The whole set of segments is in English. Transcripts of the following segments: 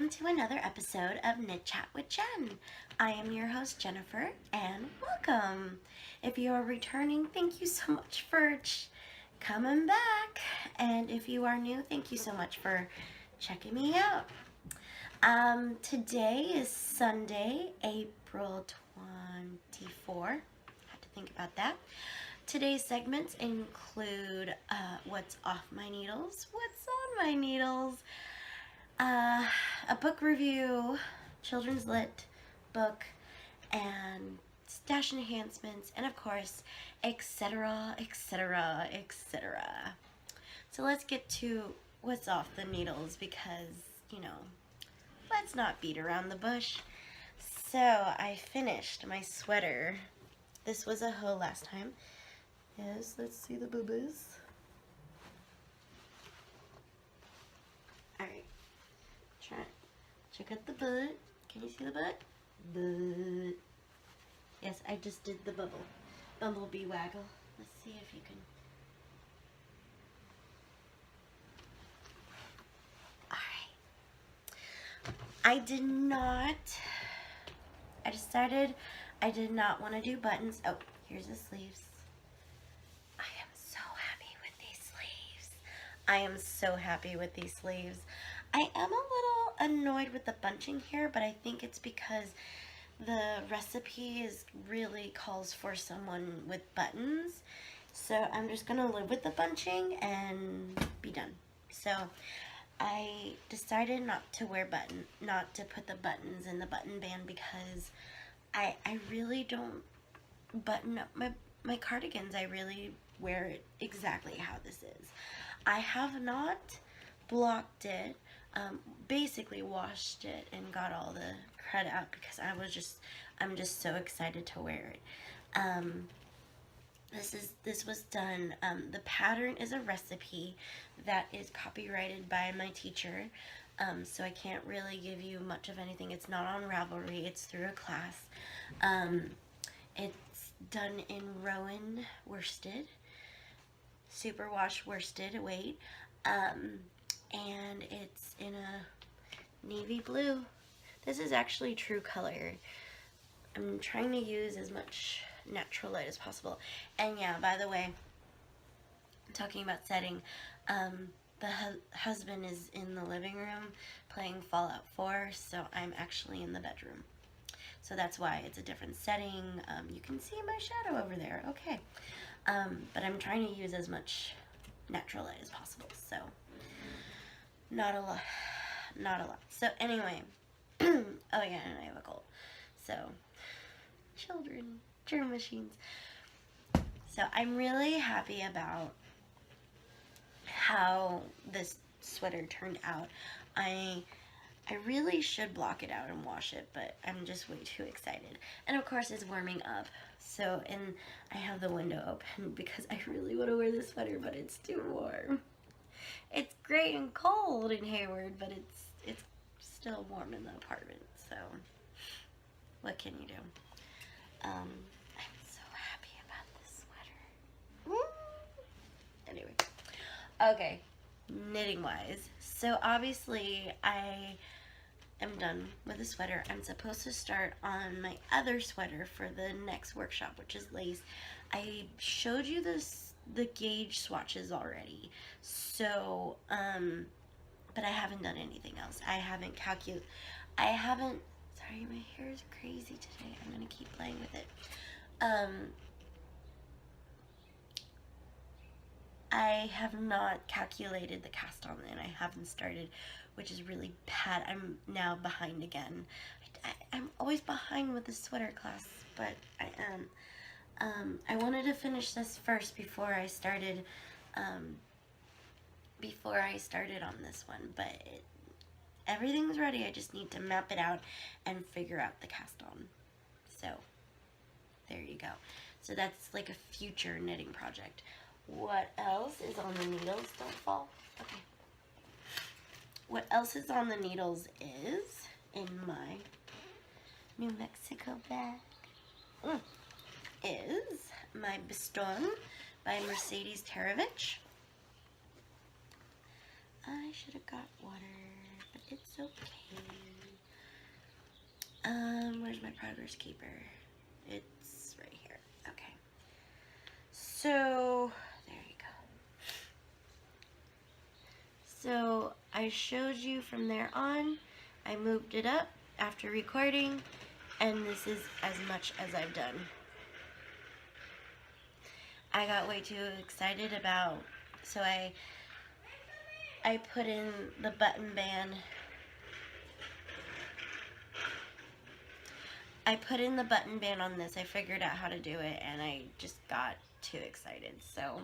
welcome to another episode of Knit Chat with Jen. I am your host Jennifer, and welcome. If you are returning, thank you so much for coming back, and if you are new, thank you so much for checking me out. Today is Sunday, April 24. Had to think about that. Today's segments include what's off my needles, what's on my needles, a book review, children's lit book, and stash enhancements, and of course, etc., etc., etc. So let's get to what's off the needles because, let's not beat around the bush. So I finished my sweater. This was a hoe last time. Yes, let's see the boobies. Alright. Check out the butt. Can you see the butt? Butt. Yes, I just did the bumblebee waggle. Let's see if you can. Alright. I decided I did not want to do buttons. Oh, here's the sleeves. I am so happy with these sleeves. I am a little annoyed with the bunching here, but I think it's because the recipe really calls for someone with buttons. So I'm just gonna live with the bunching and be done. So I decided not to put the buttons in the button band because I really don't button up my cardigans. I really wear it exactly how this is. I have not blocked it, basically washed it and got all the crud out because I'm just so excited to wear it. This was done, the pattern is a recipe that is copyrighted by my teacher, so I can't really give you much of anything. It's not on Ravelry, it's through a class. It's done in Rowan worsted, superwash worsted weight, and it's in a navy blue. This is actually true color. I'm trying to use as much natural light as possible. And yeah, by the way, talking about setting, the husband is in the living room playing Fallout 4, so I'm actually in the bedroom. So that's why it's a different setting. You can see my shadow over there. Okay. But I'm trying to use as much natural light as possible, so not a lot. So anyway, oh yeah, and I have a cold. So, children, germ machines. So I'm really happy about how this sweater turned out. I really should block it out and wash it, but I'm just way too excited. And of course it's warming up. So, and I have the window open because I really want to wear this sweater, but it's too warm. It's great and cold in Hayward, but it's still warm in the apartment, so what can you do? I'm so happy about this sweater. Woo! Anyway, okay, knitting wise. So obviously I am done with the sweater. I'm supposed to start on my other sweater for the next workshop, which is lace. I showed you the gauge swatches already, so but I haven't done anything else. I haven't sorry, my hair is crazy today. I'm gonna keep playing with it. I have not calculated the cast on, and I haven't started, which is really bad. I'm now behind again. I'm always behind with the sweater class, but I am. I wanted to finish this first before I started on this one, but everything's ready. I just need to map it out and figure out the cast on. So there you go. So that's like a future knitting project. What else is on the needles? Don't fall. Okay. What else is on the needles is in my New Mexico bag. Is my Biston by Mercedes Tarovich. I should have got water, but It's okay. Where's my progress keeper? It's right here. Okay. So, there you go. So, I showed you from there on. I moved it up after recording, and this is as much as I've done. I got way too excited about, so I put in the button band. I put in the button band on this. I figured out how to do it, and I just got too excited. So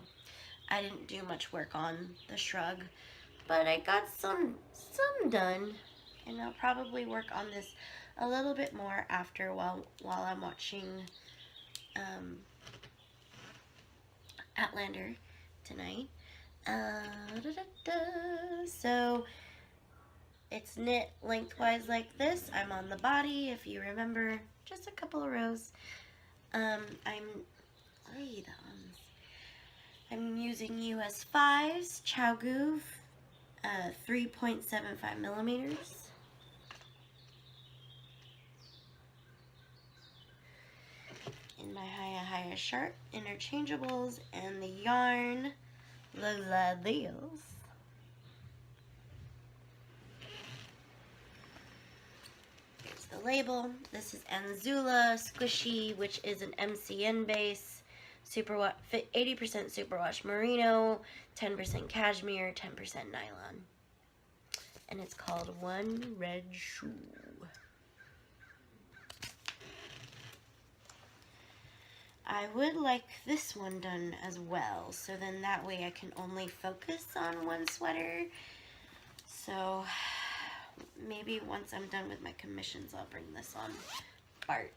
I didn't do much work on the shrug, but I got some done, and I'll probably work on this a little bit more after while I'm watching Outlander tonight. So it's knit lengthwise like this. I'm on the body, if you remember, just a couple of rows. I'm using US 5s, Chowgoo, 3.75 millimeters. In my Haya Sharp interchangeables, and the yarn, the deals. Here's the label. This is Anzula Squishy, which is an MCN base, 80% superwash merino, 10% cashmere, 10% nylon. And it's called One Red Shoe. I would like this one done as well, so then that way I can only focus on one sweater. So maybe once I'm done with my commissions, I'll bring this on Bart.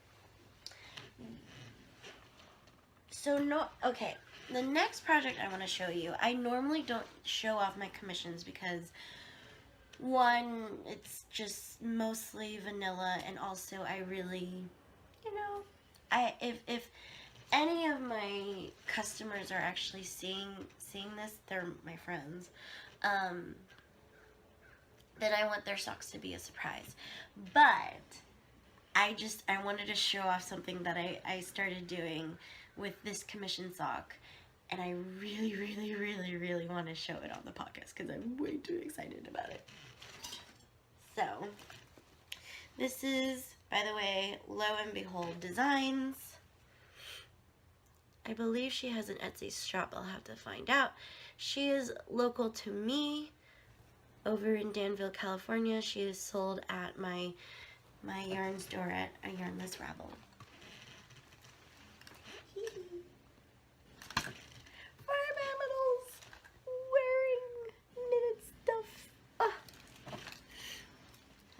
So okay, the next project I want to show you, I normally don't show off my commissions because one, it's just mostly vanilla, and also I really, if any of my customers are actually seeing this, they're my friends, then I want their socks to be a surprise. But I wanted to show off something that I started doing with this commission sock, and I really, really, really, really want to show it on the podcast because I'm way too excited about it. So, this is, by the way, Lo and Behold Designs. I believe she has an Etsy shop. I'll have to find out. She is local to me over in Danville, California. She is sold at my yarn store at a Yarnless Ravel. Farm animals wearing knitted stuff. Oh.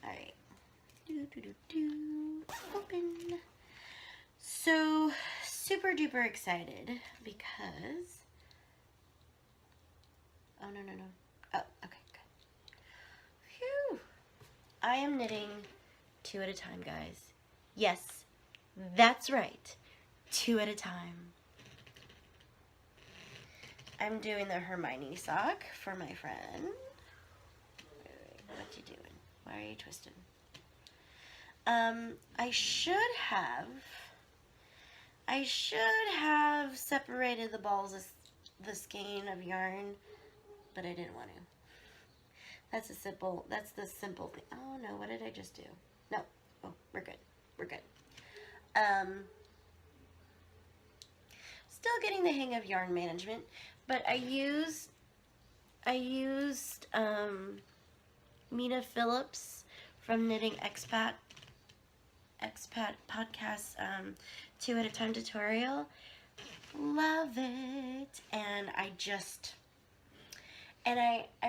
Alright. Open. So, super duper excited because, oh no, oh, okay, good. Phew. I am knitting 2 at a time, guys. Yes, that's right, 2 at a time. I'm doing the Hermione sock for my friend. Wait, what you doing? Why are you twisting? I should have separated the balls of the skein of yarn, but I didn't want to. That's the simple thing. Oh no, what did I just do? No. Oh, we're good. Still getting the hang of yarn management, but I used Mina Phillips from Knitting Expat podcast 2 at a time tutorial. Love it. And I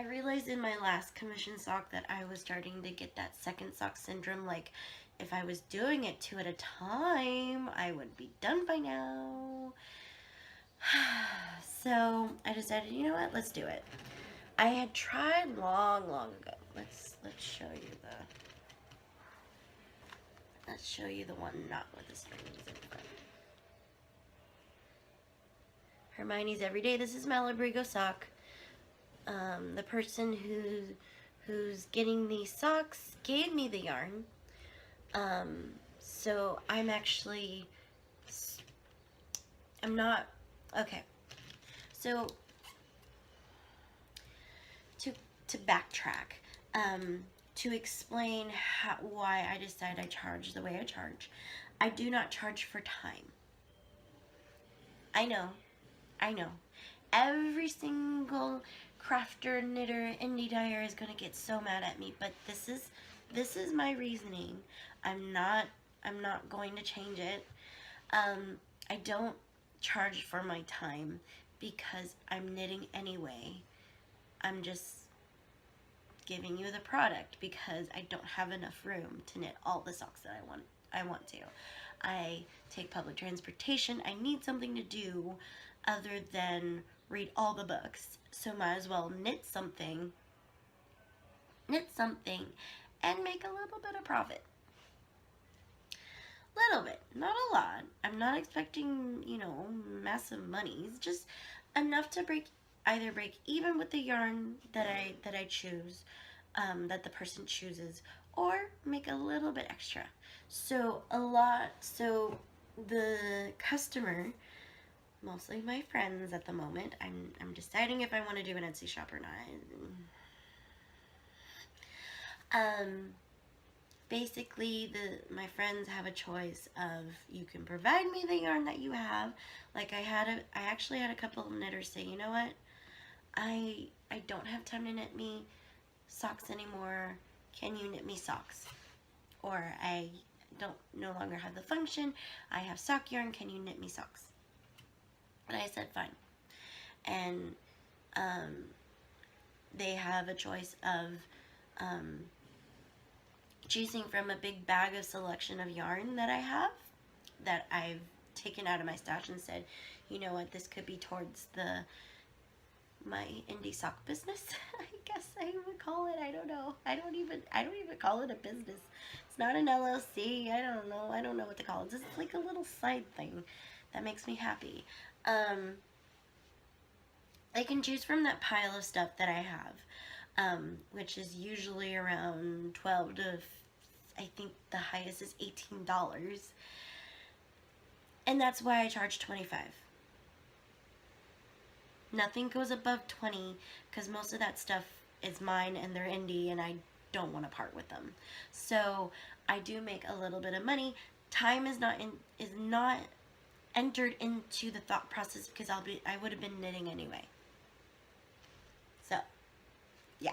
realized in my last commission sock that I was starting to get that second sock syndrome. Like, if I was doing it 2 at a time, I would be done by now. So I decided, you know what, let's do it. I had tried long ago. Let's show you the one not with the strings in front. Hermione's Everyday. This is my Malabrigo sock. The person who's getting these socks gave me the yarn. So I'm not, okay. So to backtrack, to explain why I decided I charge the way I charge. I do not charge for time. I know. Every single crafter, knitter, indie dyer is gonna get so mad at me, but this is my reasoning. I'm not going to change it. I don't charge for my time because I'm knitting anyway. I'm just giving you the product because I don't have enough room to knit all the socks that I want to. I take public transportation. I need something to do other than read all the books. So might as well knit something and make a little bit of profit. Little bit, not a lot. I'm not expecting, massive monies, just enough to either break even with the yarn that I choose, that the person chooses, or make a little bit extra. So the customer, mostly my friends at the moment, I'm deciding if I want to do an Etsy shop or not. Basically, my friends have a choice of, you can provide me the yarn that you have. Like I actually had a couple of knitters say, you know what, I don't have time to knit me socks anymore. Can you knit me socks? Or I no longer have the function. I have sock yarn. Can you knit me socks? And I said fine. And they have a choice of choosing from a big bag of selection of yarn that I have, that I've taken out of my stash and said, you know what, this could be towards my indie sock business. I guess I would call it. I don't know. I don't even call it a business. It's not an LLC. I don't know what to call it. It's just like a little side thing that makes me happy. I can choose from that pile of stuff that I have, which is usually around $12 to, I think the highest is $18. And that's why I charge $25. Nothing goes above $20 because most of that stuff is mine and they're indie and I don't want to part with them. So I do make a little bit of money. Time is not entered into the thought process because I would have been knitting anyway. So, yeah.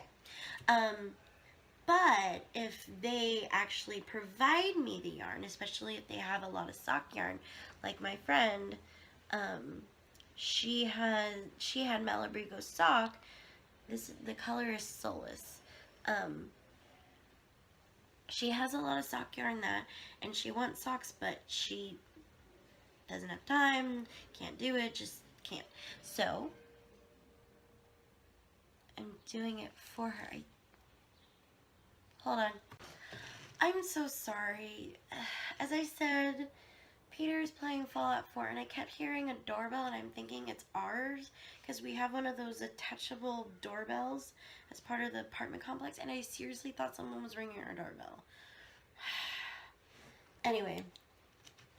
But if they actually provide me the yarn, especially if they have a lot of sock yarn, like my friend, she had Malabrigo sock. The color is Solace. She has a lot of sock yarn and she wants socks, but she doesn't have time, can't do it, just can't. So I'm doing it for her. Hold on. I'm so sorry. As I said, Peter's playing Fallout 4 and I kept hearing a doorbell and I'm thinking it's ours because we have one of those attachable doorbells as part of the apartment complex and I seriously thought someone was ringing our doorbell. Anyway,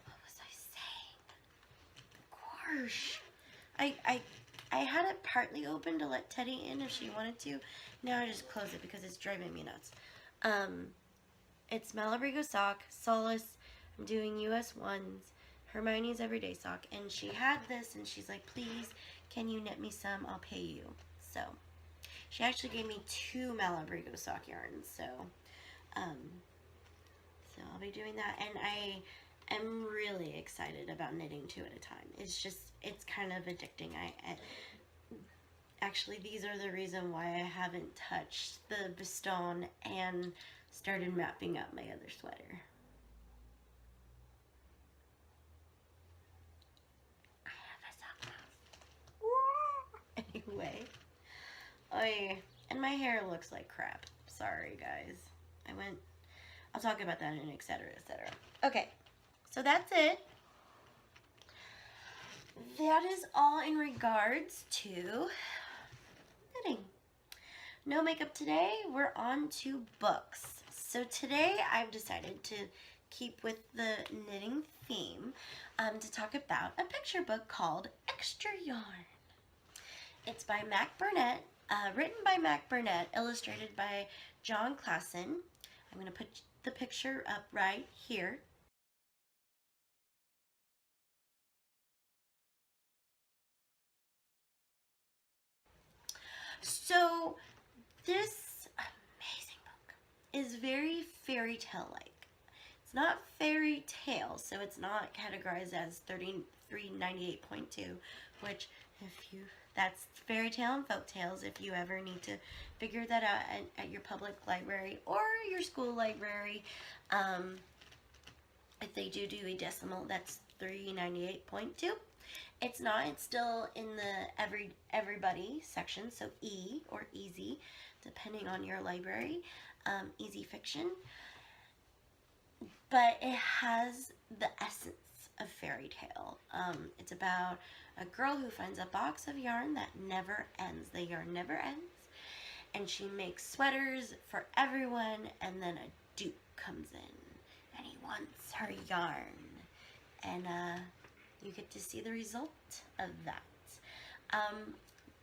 what was I saying? Gosh. I had it partly open to let Teddy in if she wanted to. Now I just close it because it's driving me nuts. It's Malabrigo sock, Solace. I'm doing US ones, Hermione's everyday sock, and she had this and she's like, please, can you knit me some? I'll pay you. So she actually gave me 2 Malabrigo sock yarns. So I'll be doing that, and I am really excited about knitting 2 at a time. It's kind of addicting. Actually, these are the reason why I haven't touched the Biston and started mapping out my other sweater. I have a sock now. Anyway, and my hair looks like crap. Sorry, guys. I'll talk about that in etc. etc. Okay, so that's it. That is all in regards to knitting. No makeup today. We're on to books. So today I've decided to keep with the knitting theme to talk about a picture book called Extra Yarn. It's by Barnett, written by Barnett, illustrated by John Klassen. I'm going to put the picture up right here. So this amazing book is very fairy tale like. It's not fairy tale, so it's not categorized as 3398.2, which that's fairy tale and folk tales if you ever need to figure that out at your public library or your school library. If they do a decimal, that's 398.2. It's not, it's still in the everybody section, so E or easy, depending on your library, easy fiction. But it has the essence of fairy tale. It's about a girl who finds a box of yarn that never ends. The yarn never ends. And she makes sweaters for everyone, and then a dupe comes in, and he wants her yarn. And you get to see the result of that.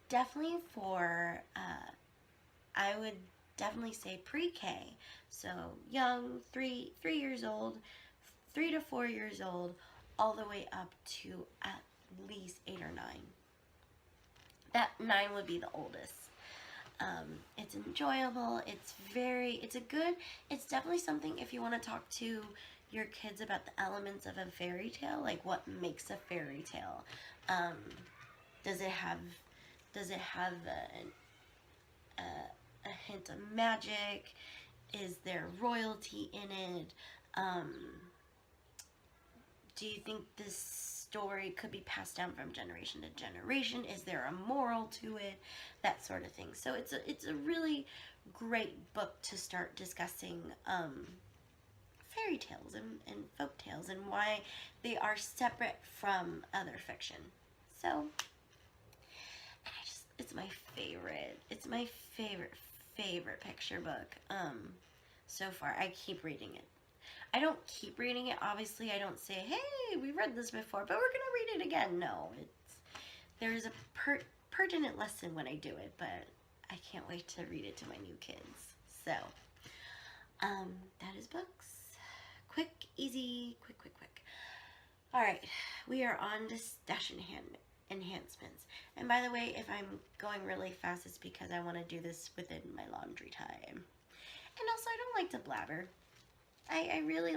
Definitely for, I would definitely say pre-K. So young, 3 years old, 3 to 4 years old, all the way up to at least 8 or 9. That 9 would be the oldest. It's enjoyable. It's definitely something if you want to talk to your kids about the elements of a fairy tale, like what makes a fairy tale. Does it have a hint of magic? Is there royalty in it? Do you think this story could be passed down from generation to generation? Is there a moral to it? That sort of thing. So it's a really great book to start discussing fairy tales and folk tales and why they are separate from other fiction. So, it's my favorite. It's my favorite picture book so far. I keep reading it. I don't keep reading it, obviously. I don't say, hey, we read this before, but we're gonna read it again. No, there's a pertinent lesson when I do it, but I can't wait to read it to my new kids. So, that is books. Quick, easy, quick. All right, we are on to stash enhancements. And by the way, if I'm going really fast, it's because I want to do this within my laundry time. And also, I don't like to blabber. I'm really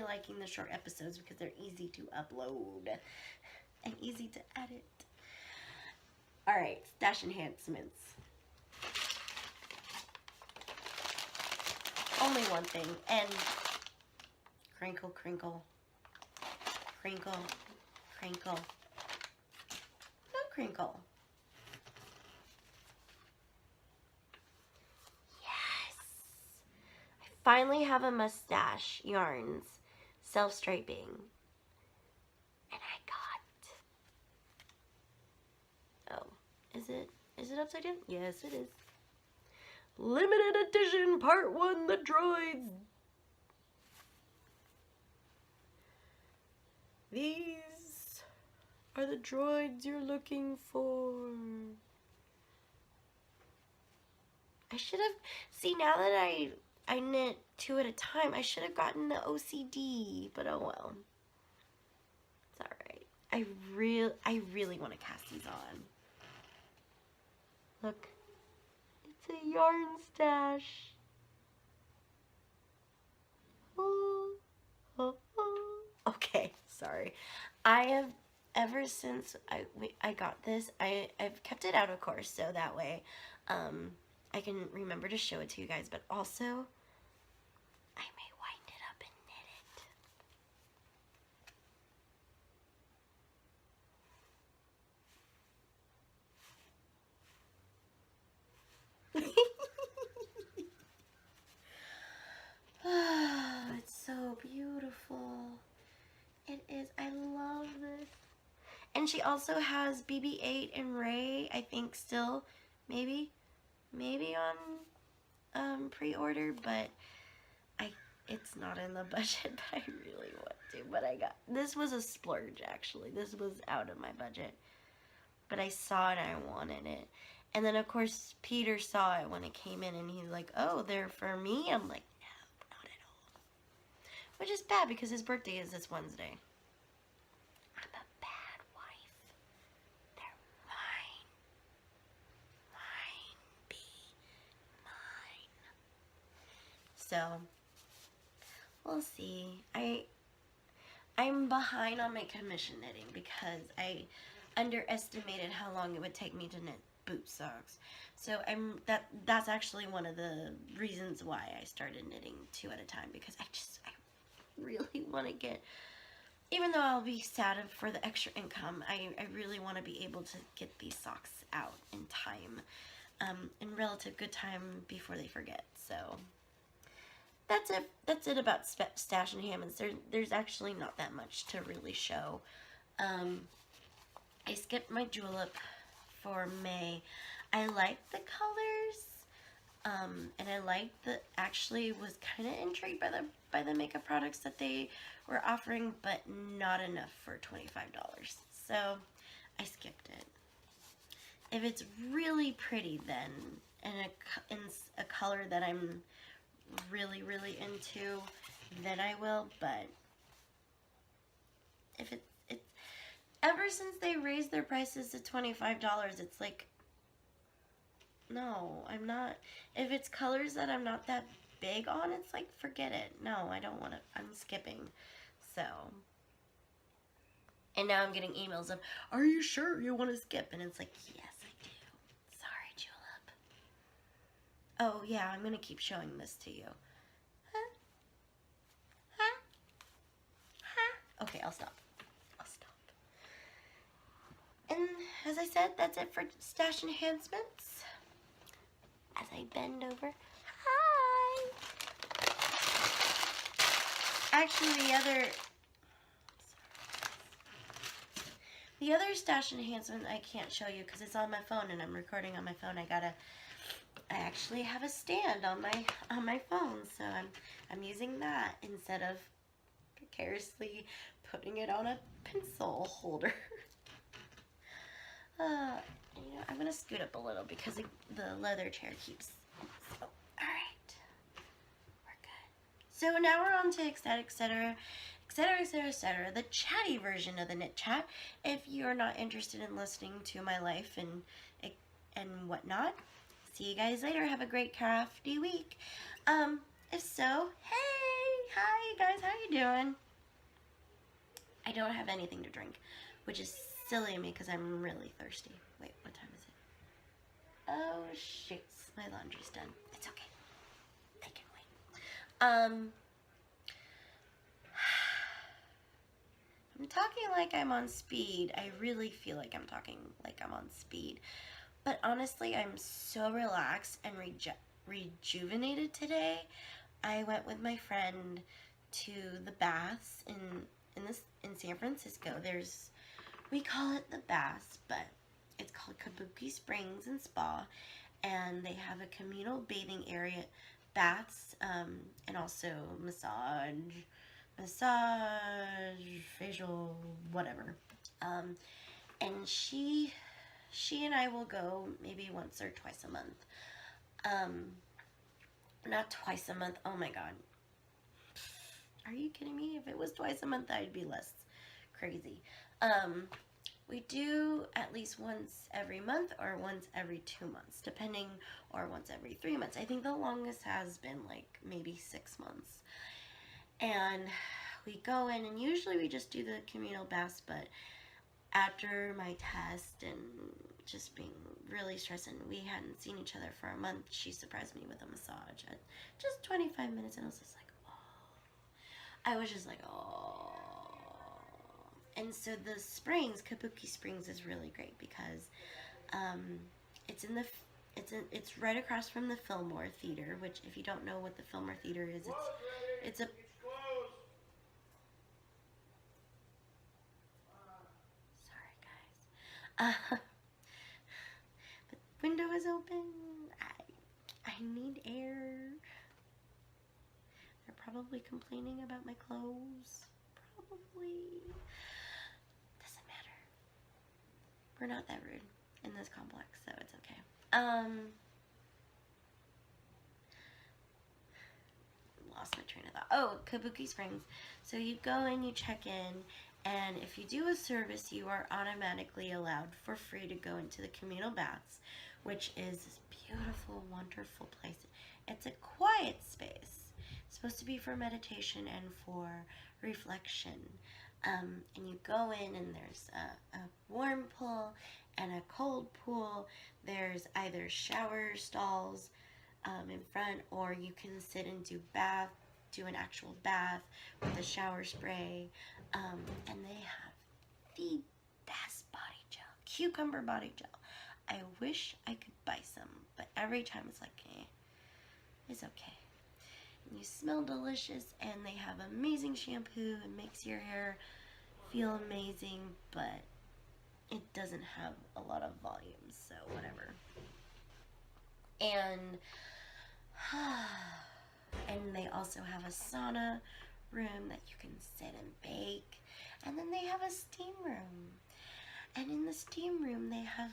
liking the short episodes because they're easy to upload and easy to edit. All right, stash enhancements. Only one thing, and crinkle, crinkle, crinkle, crinkle, no crinkle. Yes! I finally have a mustache yarns, self-striping. And I got, is it upside down? Yes, it is. Limited edition part 1, the droids. These are the droids you're looking for. I should have, see, now that I knit 2 at a time, I should have gotten the OCD, but oh well. It's alright. I really want to cast these on. Look. It's a yarn stash. Okay, sorry. I have, ever since I got this, I've kept it out, of course, so that way I can remember to show it to you guys, but also I may wind it up and knit it. Oh, it's so beautiful. It is. I love this. And she also has BB-8 and Ray, I think still, maybe maybe on pre-order, but it's not in the budget, but I really want to. But this was a splurge, actually. This was out of my budget, but I saw it and I wanted it. And then of course Peter saw it when it came in, and he's like, "Oh, they're for me?" I'm like, "No, not at all." Which is bad because his birthday is this Wednesday. I'm a bad wife. They're mine. Mine. Be mine. So, we'll see. I'm behind on my commission knitting because I underestimated how long it would take me to knit boot socks. So that's actually one of the reasons why I started knitting 2 at a time, because I really want to get, even though I'll be sad for the extra income, I really want to be able to get these socks out in time, in relative good time before they forget. So that's it about Stash and Hammonds. There's actually not that much to really show. I skipped my julep for May. I like the colors, and I like actually was kind of intrigued by the makeup products that they were offering, but not enough for $25. So I skipped it. If it's really pretty, then in a color that I'm really into, then I will. But if it's ever since they raised their prices to $25, it's like, no, I'm not. If it's colors that I'm not that big on, it's like, forget it. No, I don't want to. I'm skipping. So, and now I'm getting emails of, "Are you sure you want to skip?" And it's like, yes, I do. Sorry, Julep. Oh yeah, I'm gonna keep showing this to you. Huh? Huh? Huh? Okay, I'll stop. And as I said, that's it for stash enhancements. As I bend over. Hi! Actually, the other stash enhancement I can't show you because it's on my phone and I'm recording on my phone. I actually have a stand on my phone, so I'm using that instead of precariously putting it on a pencil holder. You know, I'm going to scoot up a little because the leather chair keeps. So, alright. We're good. So now we're on to etc. The chatty version of the Knit Chat. If you're not interested in listening to my life and whatnot, see you guys later. Have a great crafty week. If so, hey! Hi guys, how you doing? I don't have anything to drink, which is silly of me because I'm really thirsty. Wait, what time is it? Oh, shoots. My laundry's done. It's okay. They can wait. I'm talking like I'm on speed. I really feel like I'm talking like I'm on speed. But honestly, I'm so relaxed and rejuvenated today. I went with my friend to the baths in San Francisco. We call it the baths, but it's called Kabuki Springs and Spa, and they have a communal bathing area, baths, and also massage, facial, whatever. And she and I will go maybe once or twice a month. Not twice a month. Oh my god. Are you kidding me? If it was twice a month, I'd be less crazy. We do at least once every month or once every 2 months, depending, or once every 3 months. I think the longest has been like maybe 6 months. And we go in, and usually we just do the communal baths, but after my test and just being really stressed, and we hadn't seen each other for a month, she surprised me with a massage at just 25 minutes, and I was just like, oh. I was just like, oh. And so the springs, Kabuki Springs, is really great because it's right across from the Fillmore Theater, which, if you don't know what the Fillmore Theater is, it's a sorry guys. The window is open. I need air. They're probably complaining about my clothes. Probably. Doesn't matter. We're not that rude in this complex, so it's okay. Lost my train of thought. Oh, Kabuki Springs. So you go in, you check in, and if you do a service, you are automatically allowed for free to go into the communal baths, which is this beautiful, wonderful place. It's a quiet space. It's supposed to be for meditation and for reflection. And you go in, and there's a warm pool and a cold pool. There's either shower stalls in front, or you can sit and do an actual bath with a shower spray. And they have the best body gel, cucumber body gel. I wish I could buy some, but every time it's like, it's okay. And you smell delicious, and they have amazing shampoo. It makes your hair feel amazing, but it doesn't have a lot of volume, so whatever. And they also have a sauna room that you can sit and bake. And then they have a steam room. And in the steam room, they have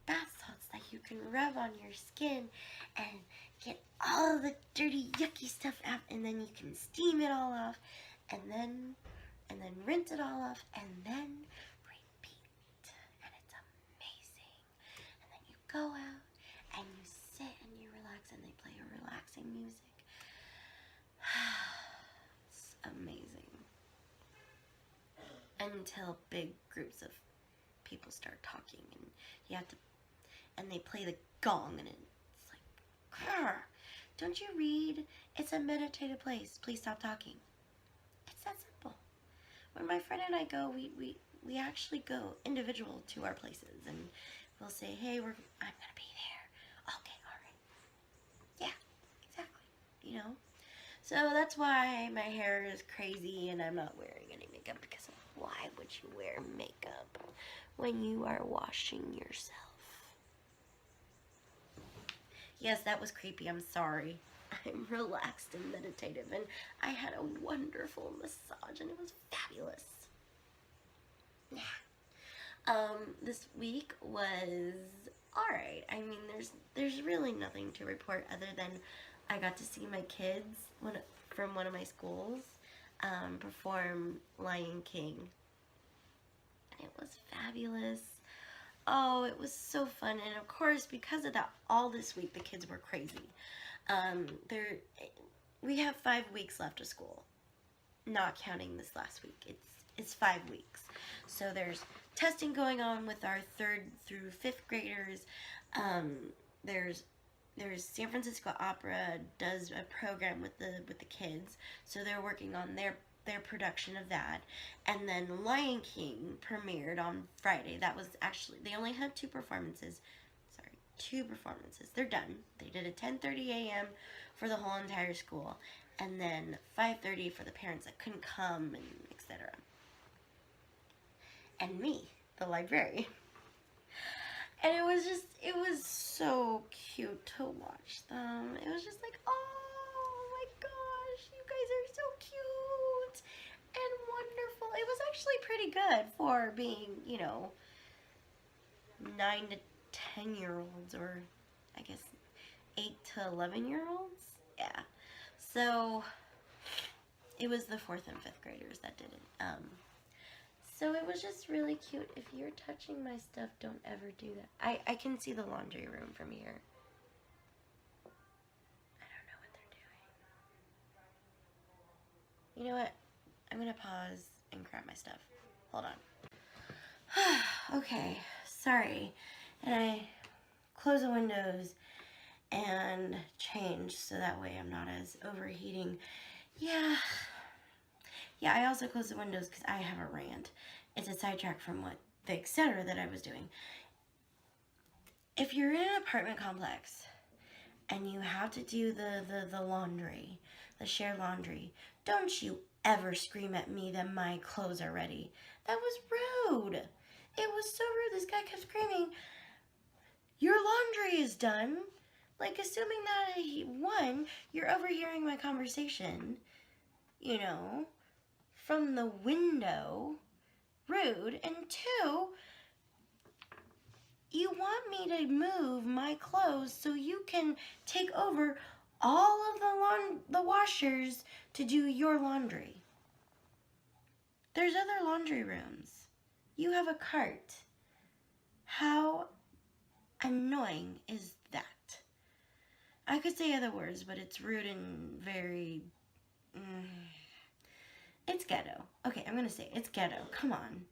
bath salts that you can rub on your skin and get all the dirty, yucky stuff out. And then you can steam it all off. And then rinse it all off. And then repeat. And it's amazing. And then you go out and you sit and you relax, and they play a relaxing music. It's amazing. Until big groups of people start talking, and you have to, and they play the gong, and it's like, grr, don't you read? It's a meditative place. Please stop talking. It's that simple. When my friend and I go, we actually go individual to our places, and we'll say, hey, I'm gonna be there. Okay, all right. Yeah, exactly. You know. So that's why my hair is crazy and I'm not wearing any makeup, because why would you wear makeup when you are washing yourself? Yes, that was creepy. I'm sorry. I'm relaxed and meditative, and I had a wonderful massage, and it was fabulous. Yeah. This week was alright. I mean, there's really nothing to report other than I got to see my kids from one of my schools perform Lion King. And it was fabulous. Oh, it was so fun. And of course, because of that, all this week the kids were crazy. We have 5 weeks left of school, not counting this last week. It's 5 weeks. So there's testing going on with our 3rd through 5th graders. There's San Francisco Opera does a program with the kids, so they're working on their production of that. And then Lion King premiered on Friday. That was actually, they only had 2 performances. Sorry, 2 performances. They're done. They did a 10:30 a.m. for the whole entire school, and then 5:30 for the parents that couldn't come, and etc. And me, the librarian. And it was so cute to watch them. It was just like, oh my gosh, you guys are so cute and wonderful. It was actually pretty good for being, 9 to 10-year-olds, or I guess 8 to 11-year-olds. Yeah. So it was the 4th and 5th graders that did it. So it was just really cute. If you're touching my stuff, don't ever do that. I can see the laundry room from here. I don't know what they're doing. You know what? I'm going to pause and grab my stuff. Hold on. Okay, sorry. And I close the windows and change so that way I'm not as overheating. Yeah, I also close the windows because I have a rant. It's a sidetrack from the etc. that I was doing. If you're in an apartment complex and you have to do the laundry, the shared laundry, don't you ever scream at me that my clothes are ready. That was rude. It was so rude. This guy kept screaming, your laundry is done. Like, assuming that, one, you're overhearing my conversation, you know, from the window, rude, and two, you want me to move my clothes so you can take over all of the washers to do your laundry. There's other laundry rooms. You have a cart. How annoying is that? I could say other words, but it's rude and very... It's ghetto. Okay, I'm gonna say it. It's ghetto. Come on.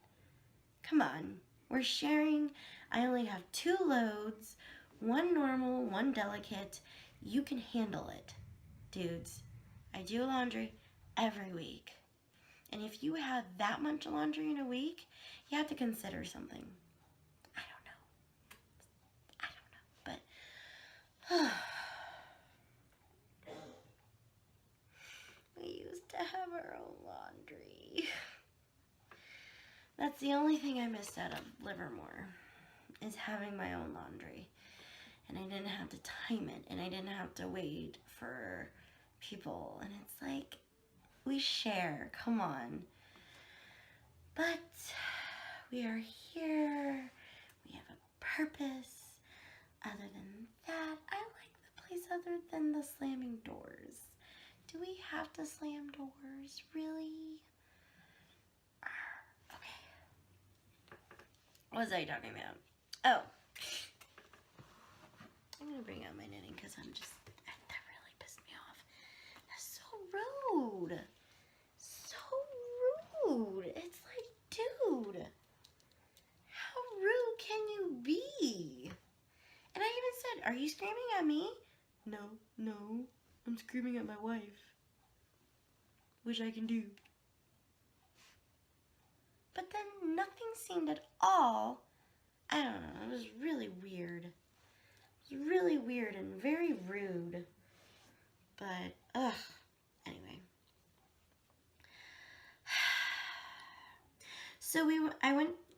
Come on. We're sharing. I only have 2 loads. 1 normal, 1 delicate. You can handle it. Dudes, I do laundry every week. And if you have that much laundry in a week, you have to consider something. I don't know. But we used to have our own laundry. That's the only thing I missed out of Livermore, is having my own laundry. And I didn't have to time it, and I didn't have to wait for people. And it's like, we share, come on. But we are here, we have a purpose. Other than that, I like the place other than the slamming doors. Do we have to slam doors? Really? Okay. What was I talking about? Oh. I'm going to bring out my knitting because that really pissed me off. That's so rude. So rude. It's like, dude, how rude can you be? And I even said, are you screaming at me? No, I'm screaming at my wife. Which I can do. But then nothing seemed at all, I don't know, it was really weird. It was really weird and very rude. But, anyway. So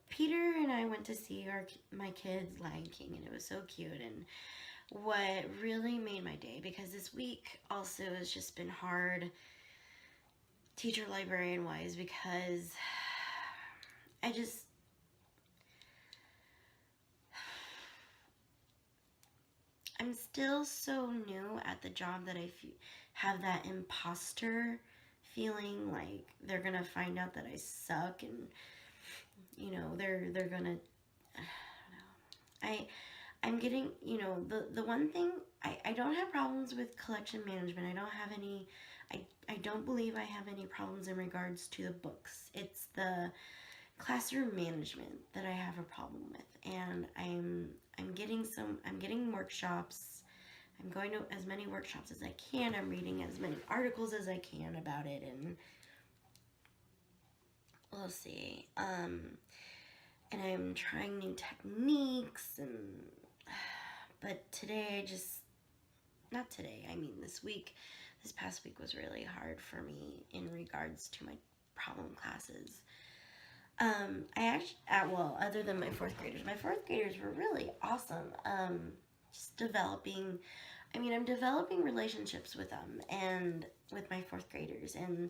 Peter and I went to see my kids' Lion King, and it was so cute. And what really made my day, because this week also has just been hard, teacher librarian wise, because I'm still so new at the job that I have that imposter feeling, like they're gonna find out that I suck, and you know, they're gonna, I don't know. I'm getting, you know, the one thing, I don't have problems with collection management. I don't have any, I don't believe I have any problems in regards to the books. It's the classroom management that I have a problem with. And I'm getting workshops. I'm going to as many workshops as I can. I'm reading as many articles as I can about it, and we'll see. And I'm trying new techniques, but today not today, I mean this past week was really hard for me in regards to my problem classes. Other than my 4th graders were really awesome. Just developing, I'm developing relationships with them and with my 4th graders. And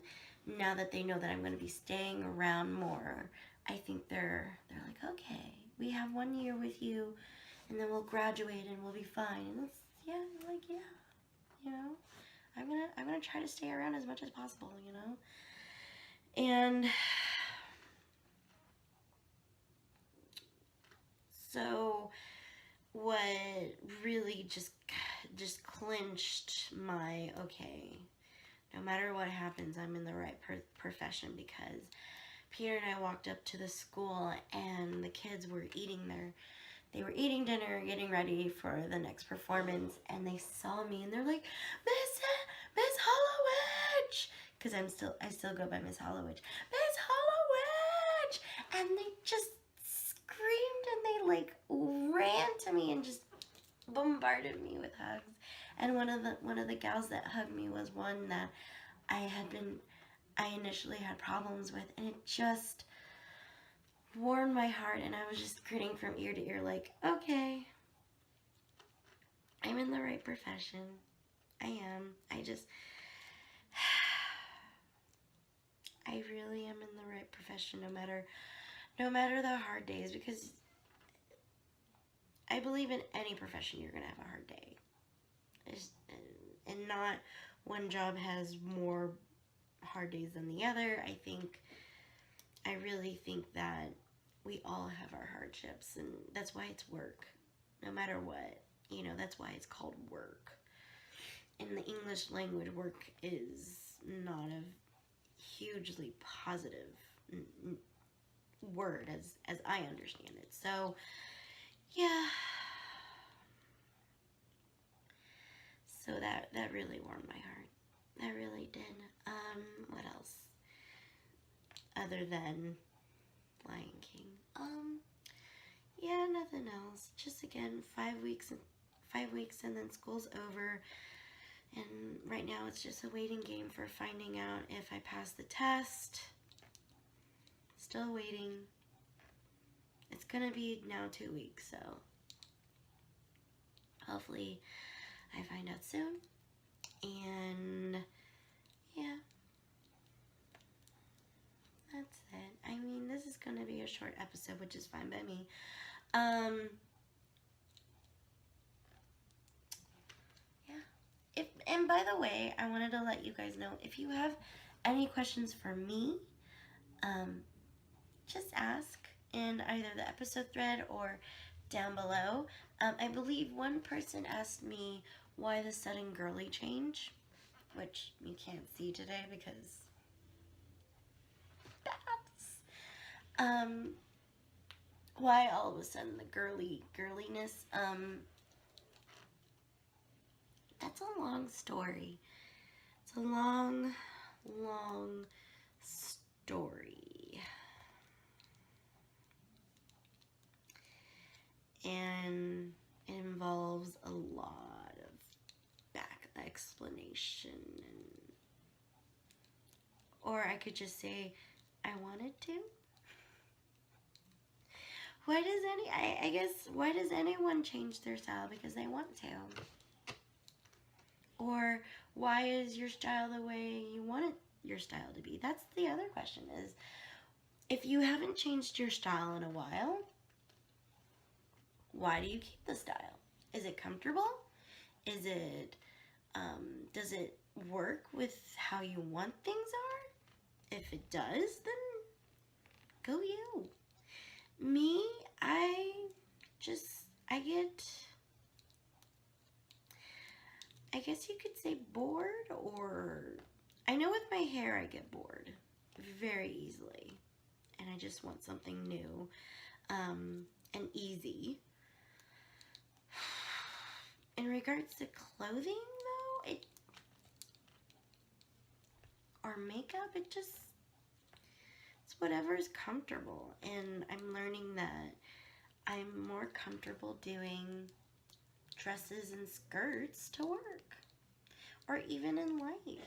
now that they know that I'm going to be staying around more, I think they're like, okay, we have 1 year with you, and then we'll graduate and we'll be fine. And it's, yeah, you know, I'm gonna try to stay around as much as possible, you know. And so what really just clinched my, okay, no matter what happens, I'm in the right profession, because Peter and I walked up to the school and the kids were they were eating dinner, getting ready for the next performance, and they saw me and they're like, Miss Hollowich, because I still go by Miss Hollowich, Miss Hollowich, and they just screamed and they like ran to me and just bombarded me with hugs. And one of the gals that hugged me was one that I initially had problems with, and it just warmed my heart, and I was just grinning from ear to ear like, okay, I'm in the right profession. I am. I really am in the right profession no matter the hard days, because I believe in any profession you're going to have a hard day. And not one job has more hard days than the other. I really think that we all have our hardships, and that's why it's work. No matter what, that's why it's called work. In the English language, work is not a hugely positive word as I understand it. So, yeah. So that really warmed my heart. That really did. What else? Other than Lion King. Yeah, nothing else. Just again, 5 weeks and then school's over. And right now it's just a waiting game for finding out if I pass the test. Still waiting. It's gonna be now 2 weeks, so hopefully I find out soon. And yeah, that's it. I mean, this is gonna be a short episode, which is fine by me. Yeah. And by the way, I wanted to let you guys know, if you have any questions for me, just ask in either the episode thread or down below. I believe one person asked me why the sudden girly change, which you can't see today because bats. Why all of a sudden the girliness? That's a long story. It's a long story. And it involves a lot of back explanation, or I could just say I wanted to. Why does anyone change their style because they want to? Or why is your style the way you want your style to be? That's the other question, is if you haven't changed your style in a while, why do you keep the style? Is it comfortable? Is it, does it work with how you want things are? If it does, then go you. Me, I guess you could say bored, or I know with my hair I get bored very easily, and I just want something new and easy. In regards to clothing, though, or makeup, it's whatever's comfortable, and I'm learning that I'm more comfortable doing dresses and skirts to work, or even in life,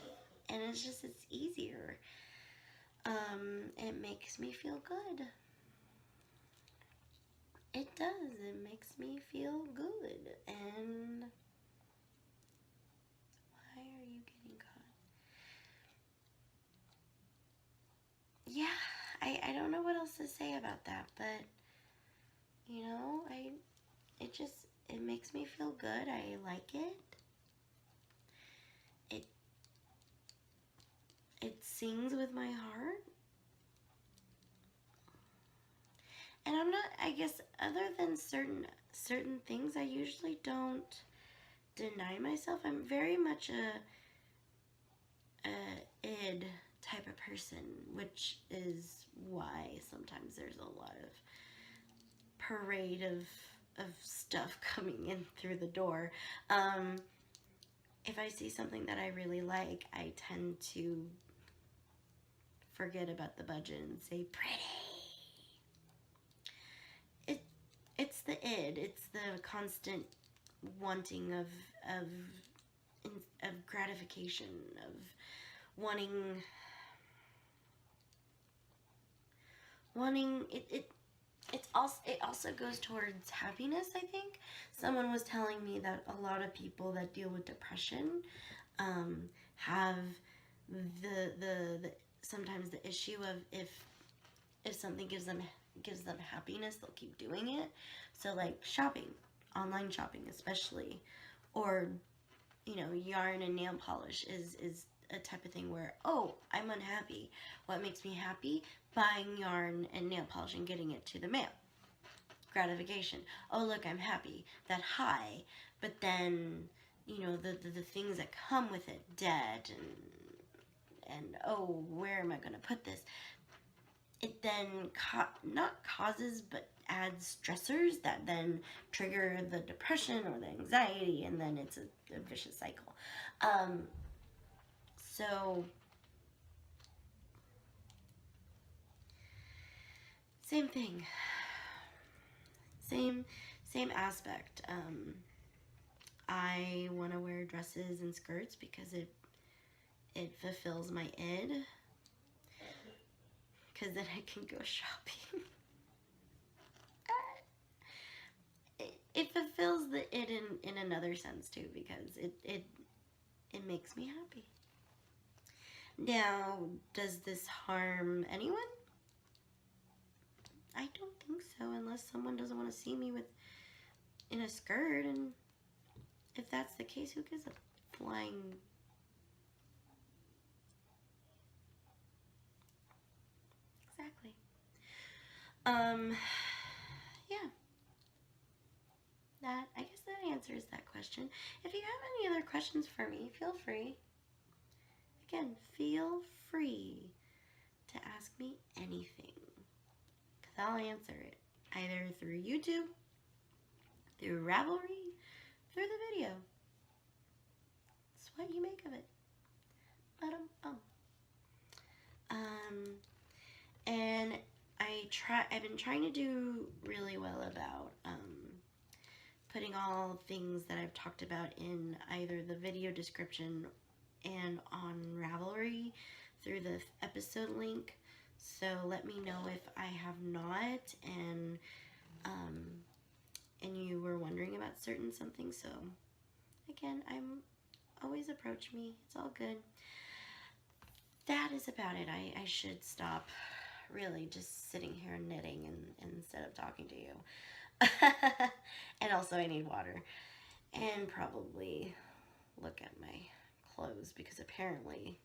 and it's easier. It makes me feel good. It does. It makes me feel good. And why are you getting caught? Yeah, I don't know what else to say about that, but it makes me feel good. I like it. It sings with my heart. And I'm not, I guess, other than certain things, I usually don't deny myself. I'm very much a id type of person, which is why sometimes there's a lot of parade of stuff coming in through the door. If I see something that I really like, I tend to forget about the budget and say pretty. It's the id. It's the constant wanting of gratification, of wanting it. it also goes towards happiness, I think. Someone was telling me that a lot of people that deal with depression have the sometimes the issue of if something gives them happiness, they'll keep doing it. So like shopping, online shopping especially, or yarn and nail polish is a type of thing where, oh, I'm unhappy. What makes me happy? Buying yarn and nail polish and getting it to the mail. Gratification. Oh, look, I'm happy. That high. But then, the things that come with it, debt and oh, where am I going to put this? It then not causes, but adds stressors that then trigger the depression or the anxiety, and then it's a vicious cycle. So same thing, same aspect. I want to wear dresses and skirts because it fulfills my id, because then I can go shopping. It fulfills the id in another sense too, because it makes me happy. Now, does this harm anyone? I don't think so, unless someone doesn't want to see me in a skirt, and if that's the case, who gives a flying... Exactly. Yeah. I guess that answers that question. If you have any other questions for me, feel free. Again, feel free to ask me anything, because I'll answer it, either through YouTube, through Ravelry, through the video. It's what you make of it. And I've been trying to do really well about putting all things that I've talked about in either the video description and on Ravelry through the episode link. So let me know if I have not, and you were wondering about certain something. So again, always approach me. It's all good. That is about it. I should stop really just sitting here knitting instead of talking to you. And also I need water, and probably look at my clothes, because apparently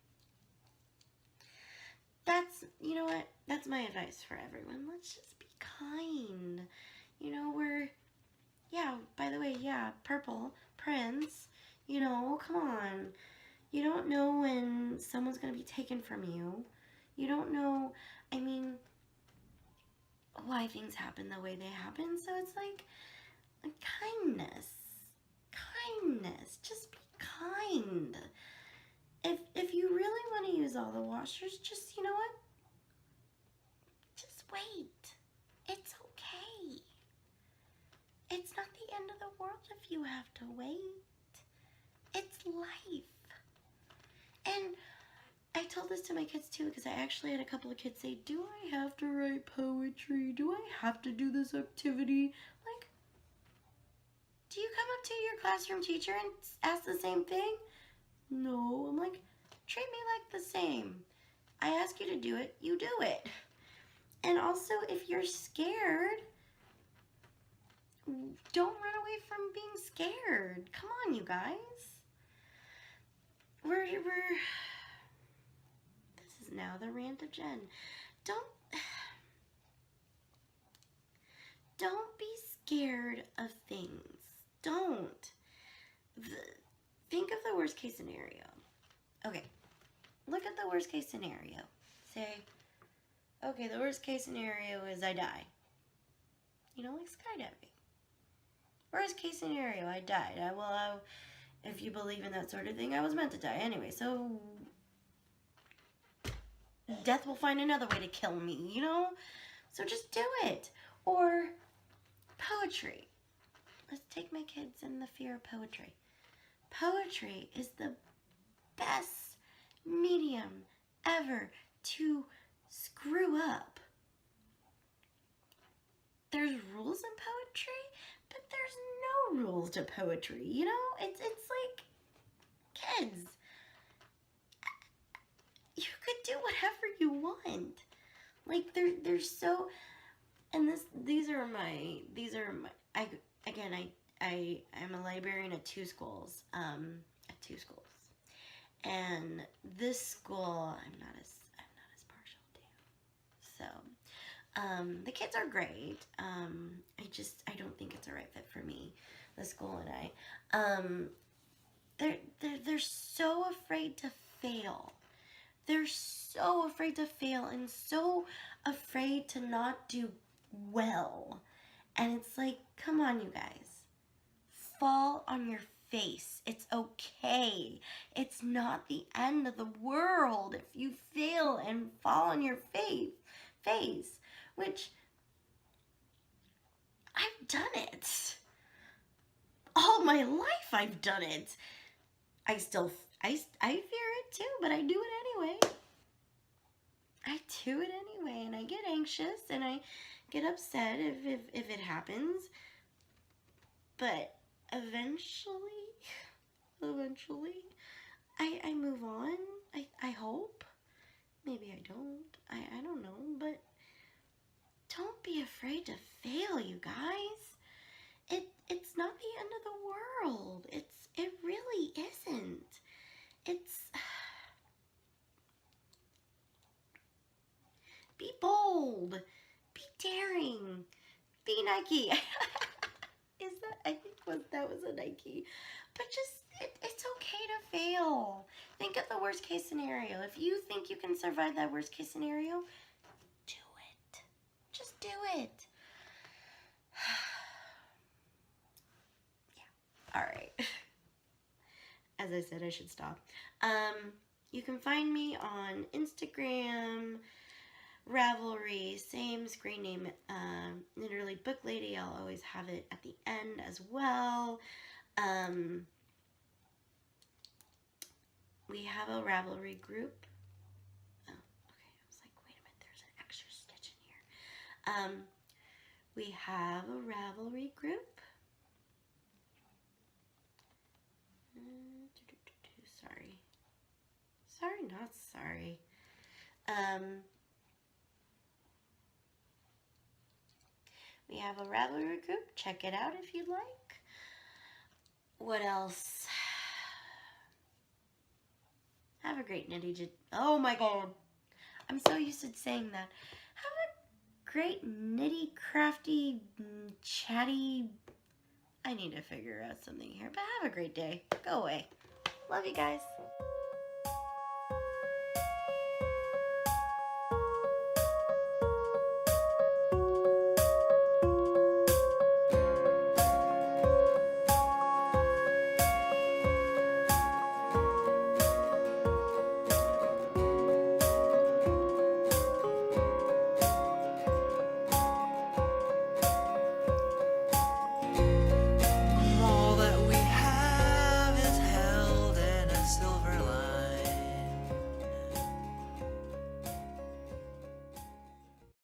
you know what, that's my advice for everyone. Let's just be kind. By the way, purple prince, come on. You don't know when someone's going to be taken from you. You don't know, why things happen the way they happen. So it's like kindness. Just be kind. If you really want to use all the washers, just, you know what? Just wait. It's okay. It's not the end of the world if you have to wait. It's life. And I told this to my kids too, because I actually had a couple of kids say, do I have to write poetry? Do I have to do this activity? Like, do you come up to your classroom teacher and ask the same thing? No. I'm like, treat me like the same. I ask you to do it, you do it. And also, if you're scared, don't run away from being scared. Come on, you guys. This is now the rant of Jen. Don't be scared of things. Don't. Think of the worst case scenario. Okay, look at the worst case scenario. Say, okay, the worst case scenario is I die. Like skydiving. Worst case scenario, I died. If you believe in that sort of thing, I was meant to die anyway, so death will find another way to kill me, So just do it. Or poetry. Let's take my kids and the fear of poetry. Poetry is the best medium ever to screw up. rules in poetry, but there's no rules to poetry, you know? It's like, kids, you could do whatever you want. Like, they're so, and these are my, I'm a librarian at two schools, and this school I'm not as partial to. So, the kids are great. I don't think it's a right fit for me, the school and I. They're so afraid to fail. They're so afraid to fail and so afraid to not do well. And it's like, come on, you guys. Fall on your face. It's okay. It's not the end of the world if you fail and fall on your face, which I've done it. All my life I've done it. I fear it too, but I do it anyway. I do it anyway, and I get anxious and I get upset if it happens. But eventually, I move on. I hope. Maybe I don't. I don't know, but don't be afraid to fail, you guys. It's not the end of the world. It really isn't. Be bold. Be daring. Be Nike. I think that was a Nike. But just, it's okay to fail. Think of the worst case scenario. If you think you can survive that worst case scenario, do it. Just do it. Yeah. All right. As I said, I should stop. You can find me on Instagram, Ravelry, same screen name, literally Book Lady. I'll always have it at the end as well. We have a Ravelry group. Oh, okay. I was like, wait a minute, there's an extra stitch in here. We have a Ravelry group. Sorry, not sorry. We have a Ravelry group. Check it out if you'd like. What else? Have a great oh my god. I'm so used to saying that. Have a great nitty, crafty, chatty. I need to figure out something here, but have a great day. Go away. Love you guys.